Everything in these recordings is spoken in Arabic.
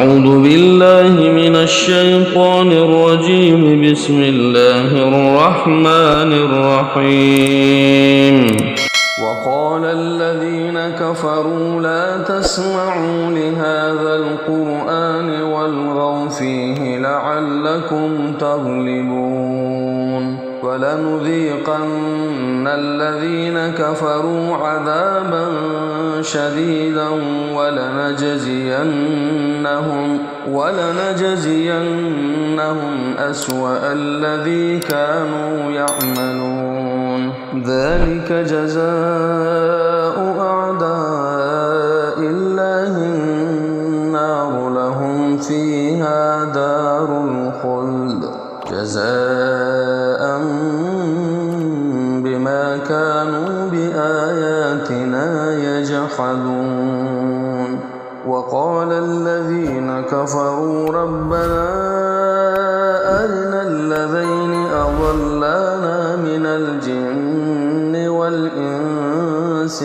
أعوذ بالله من الشيطان الرجيم. بسم الله الرحمن الرحيم. وقال الذين كفروا لا تسمعوا لهذا القرآن والغوا فيه لعلكم تغلبون. ولنذيقن الذين كفروا عذابا شديدا ولنجزينهم أسوأ الذي كانوا يعملون. ذلك جزاء أعداء الله النار لهم فيها دار الخلد جزاء بما كانوا بآياتنا يجحدون. وقال الذين كفروا ربنا أرنا الذين أضلانا من الجن والإنس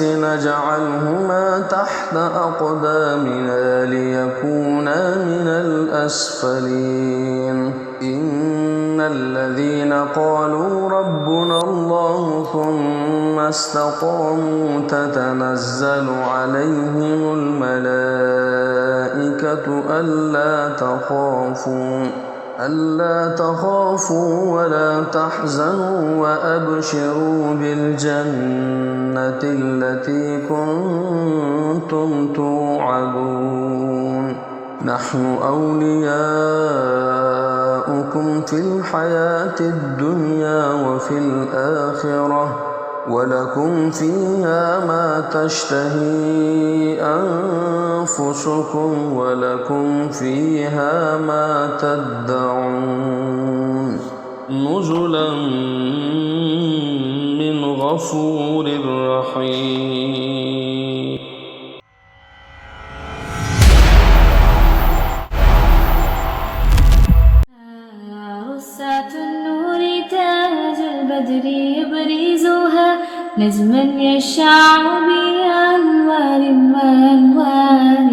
نجعلهما تحت أقدامنا ليكونا من الأسفلين. إن الذين قالوا ربنا الله ثم استقاموا تتنزل عليهم الملائكة ألا تخافوا ولا تحزنوا وأبشروا بالجنة التي كنتم توعدون. نحن أولياؤكم في الحياة الدنيا وفي الآخرة ولكم فيها ما تشتهي أنفسكم ولكم فيها ما تدعون. نزلا من غفور رحيم. رصاة النور تاج البدر يبرزها نجما يشع بأنوار وأنوار